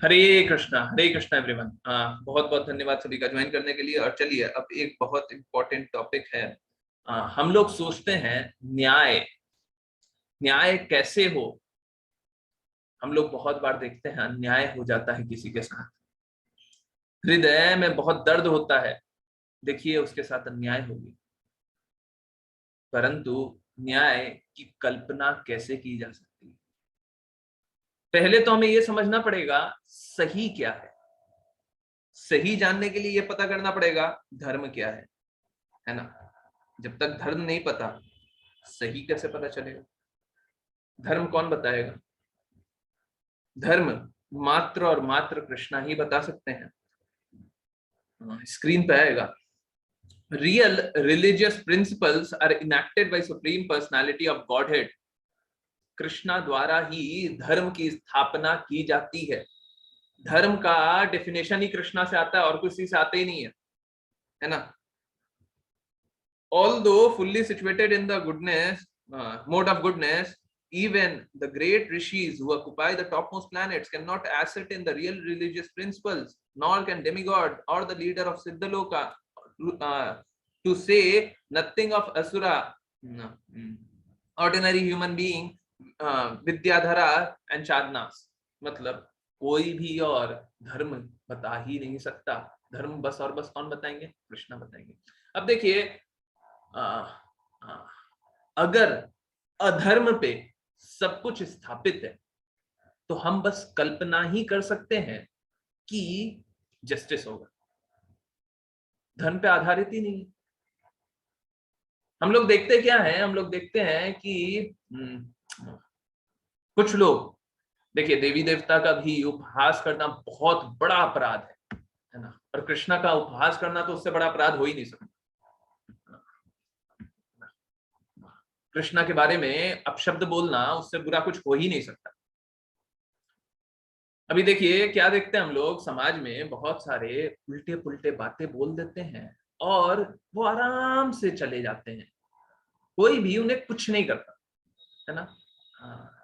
हरे Krishna everyone. बहुत बहुत धन्यवाद सभी का ज्वाइन करने के लिए। और चलिए, अब एक बहुत इंपॉर्टेंट टॉपिक है। हम लोग सोचते हैं न्याय, न्याय कैसे हो। हम लोग बहुत बार देखते हैं अन्याय हो जाता है किसी के साथ, हृदय में बहुत दर्द होता है, देखिए उसके साथ अन्याय होगी। परंतु न्याय की कल्पना कैसे की जा सकती है? पहले तो हमें यह समझना पड़ेगा सही क्या है। सही जानने के लिए यह पता करना पड़ेगा धर्म क्या है ना। जब तक धर्म नहीं पता, सही कैसे पता चलेगा? धर्म कौन बताएगा? धर्म मात्र और मात्र कृष्णा ही बता सकते हैं। स्क्रीन पे आएगा। Real religious principles are enacted by supreme personality of godhead. Krishna द्वारा ही धर्म की स्थापना की जाती है। धर्म का डेफिनेशन ही कृष्णा से आता है और किसी से आता ही नहीं है ना। Although fully situated in the goodness, mode of goodness, even the great rishis who occupy the topmost planets cannot ascertain the real religious principles, nor can demigod or the leader of Siddhaloka uh, to say nothing of Asura, ordinary human being, Vidyadhara and Chadnas. मतलब कोई भी और धर्म बता ही नहीं सकता। धर्म बस और बस कौन बताएंगे? कृष्णा बताएंगे। अब देखिए, अगर अधर्म पे सब कुछ स्थापित है तो हम बस कल्पना ही कर सकते हैं कि जस्टिस होगा। धर्म पे आधारित ही नहीं। हम लोग देखते क्या है? हम लोग देखते हैं कि कुछ लोग, देखिए, देवी देवता का भी उपहास करना बहुत बड़ा अपराध है ना। और कृष्णा का उपहास करना तो उससे बड़ा अपराध हो ही नहीं सकता। कृष्णा के बारे में अपशब्द बोलना, उससे बुरा कुछ हो ही नहीं सकता। अभी देखिए क्या देखते हैं हम लोग, समाज में बहुत सारे उल्टे पुल्टे बातें बोल देते हैं और वो आराम से चले जाते हैं। कोई भी उन्हें कुछ नहीं करता है ना।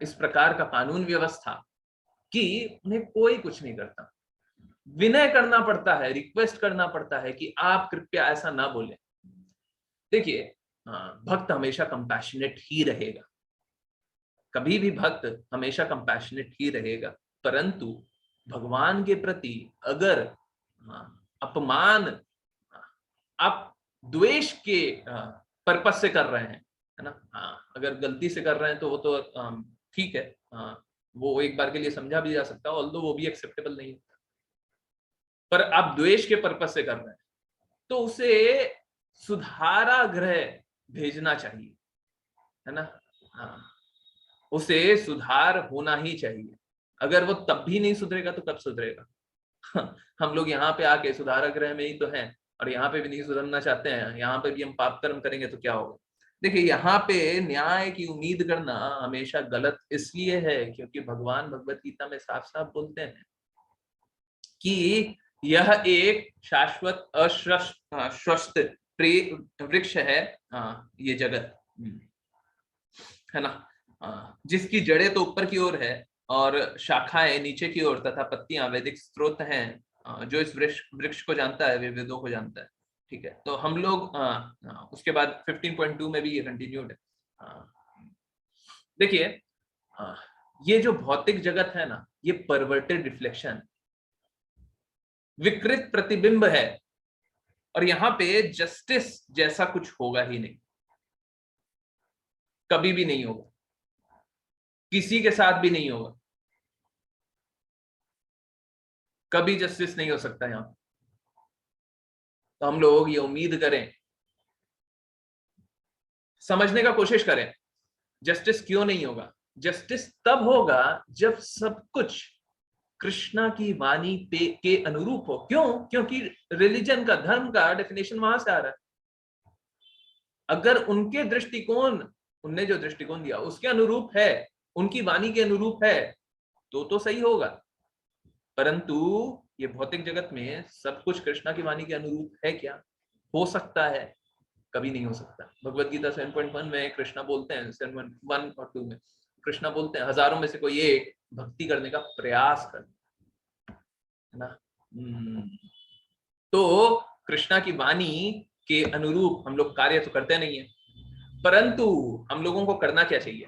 इस प्रकार का कानून व्यवस्था कि उन्हें कोई कुछ नहीं करता। विनय करना पड़ता है, रिक्वेस्ट करना पड़ता है कि आप कृपया ऐसा ना बोलें। देखिए, भक्त हमेशा कंपैशनेट ही रहेगा, कभी भी भक्त हमेशा कंपैशनेट ही रहेगा। परंतु भगवान के प्रति अगर अपमान आप द्वेष के पर्पस से कर रहे हैं, है ना। अगर गलती से कर रहे हैं तो वो तो ठीक है, वो एक बार के लिए समझा भी जा सकता है, ऑल्दो वो भी एक्सेप्टेबल नहीं होता। पर आप द्वेष के पर्पस से कर रहे हैं तो उसे सुधारागृह भेजना चाहिए, है ना। उसे सुधार होना ही चाहिए। अगर वो तब भी नहीं सुधरेगा तो कब सुधरेगा? हम लोग यहाँ पे आके सुधारागृह में ही तो हैं और यहाँ पे भी नहीं सुधरना चाहते हैं। यहाँ पे भी हम पाप कर्म करेंगे तो क्या होगा? देखिए, यहाँ पे न्याय की उम्मीद करना हमेशा गलत इसलिए है क्योंकि भगवान भगवत गीता में साफ साफ बोलते हैं कि यह एक शाश्वत अश्वस्त वृक्ष है, ये जगत, है ना। जिसकी जड़ें तो ऊपर की ओर है और शाखाएं नीचे की ओर तथा पत्तियां वैदिक स्रोत हैं। जो इस वृक्ष को जानता है वे वेदों को जानता है। ठीक है, तो हम लोग उसके बाद 15.2 में भी ये कंटिन्यूड है। देखिए, ये जो भौतिक जगत है ना, ये परवर्टेड रिफ्लेक्शन, विकृत प्रतिबिंब है। और यहाँ पे जस्टिस जैसा कुछ होगा ही नहीं, कभी भी नहीं होगा, किसी के साथ भी नहीं होगा। कभी जस्टिस नहीं हो सकता यहाँ। तो हम लोग ये उम्मीद करें, समझने का कोशिश करें जस्टिस क्यों नहीं होगा। जस्टिस तब होगा जब सब कुछ कृष्णा की वाणी पे के अनुरूप हो। क्यों? क्योंकि रिलीजन का, धर्म का डेफिनेशन वहां से आ रहा है। अगर उनके दृष्टिकोण, उनने जो दृष्टिकोण दिया उसके अनुरूप है, उनकी वाणी के अनुरूप है, तो सही होगा। परंतु ये भौतिक जगत में सब कुछ कृष्णा की वाणी के अनुरूप है क्या? हो सकता है, कभी नहीं हो सकता। भगवत गीता 7.1 में कृष्णा बोलते हैं, 7.1 और 2 में कृष्णा बोलते हैं, हजारों में से कोई एक भक्ति करने का प्रयास कर। है ना। तो कृष्णा की वाणी के अनुरूप हम लोग कार्य तो करते नहीं है, परंतु हम लोगों को करना क्या चाहिए?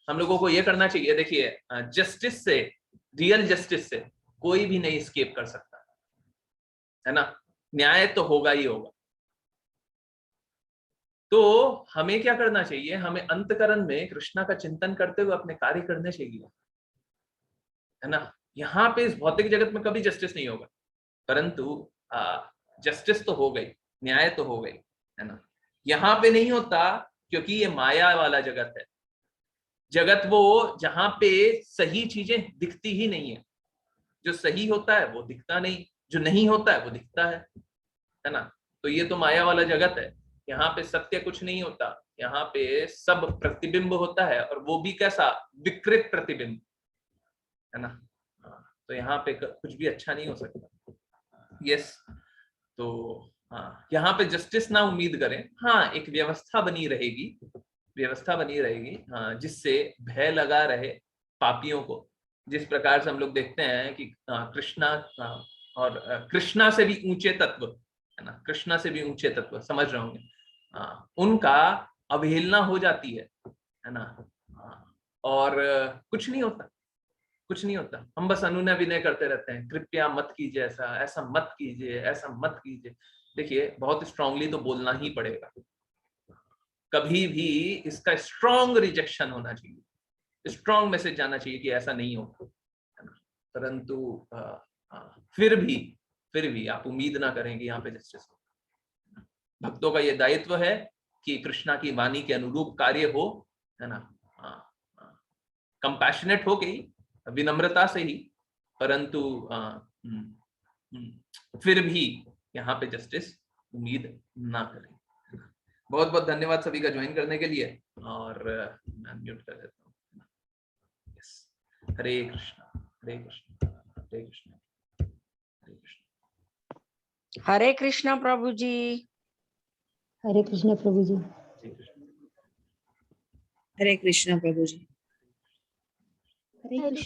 हम लोगों को यह करना चाहिए, देखिए जस्टिस से, रियल जस्टिस से कोई भी नहीं एस्केप कर सकता, है ना। न्याय तो होगा ही होगा। तो हमें क्या करना चाहिए? हमें अंतकरण में कृष्णा का चिंतन करते हुए अपने कार्य करने चाहिए, है ना। यहाँ पे इस भौतिक जगत में कभी जस्टिस नहीं होगा, परंतु जस्टिस तो हो गई, न्याय तो हो गई, है ना। यहाँ पे नहीं होता क्योंकि ये माया वाला जगत है। जगत वो जहां पे सही चीजें दिखती ही नहीं है। जो सही होता है वो दिखता नहीं, जो नहीं होता है वो दिखता है ना। तो ये तो माया वाला जगत है। यहाँ पे सत्य कुछ नहीं होता, यहाँ पे सब प्रतिबिंब होता है, और वो भी कैसा? विकृत प्रतिबिंब, है ना। तो यहाँ पे कुछ भी अच्छा नहीं हो सकता। यस। तो हाँ, यहाँ पे जस्टिस ना उम्मीद करें। हाँ, एक व्यवस्था बनी रहेगी, व्यवस्था बनी रहेगी, हाँ, जिससे भय लगा रहे पापियों को। जिस प्रकार से हम लोग देखते हैं कि कृष्णा और कृष्णा से भी ऊंचे तत्व, है ना, कृष्णा से भी ऊंचे तत्व, समझ रहे होंगे, उनका अवहेलना हो जाती है ना। और कुछ नहीं होता, कुछ नहीं होता। हम बस अनुनय विनय करते रहते हैं, कृपया मत कीजिए ऐसा, ऐसा मत कीजिए, ऐसा मत कीजिए। देखिए, बहुत स्ट्रांगली तो बोलना ही पड़ेगा, कभी भी इसका स्ट्रांग रिजेक्शन होना चाहिए, स्ट्रांग मैसेज जाना चाहिए कि ऐसा नहीं होगा, है ना। परंतु फिर भी आप उम्मीद ना करें कि यहाँ पे जस्टिस हो। भक्तों का ये दायित्व है कि कृष्णा की वाणी के अनुरूप कार्य हो, है ना। कंपैशनेट हो गई, विनम्रता से ही, परंतु फिर भी यहाँ पे जस्टिस उम्मीद ना करें। बहुत बहुत धन्यवाद सभी का ज्वाइन करने के लिए, और मैं म्यूट कर देता हूँ। यस, हरे कृष्णा, हरे कृष्णा, हरे कृष्णा, हरे कृष्णा। हरे कृष्णा प्रभु जी। हरे कृष्णा प्रभु जी। हरे कृष्णा हरे कृष्णा प्रभु जी। हरे कृष्णा।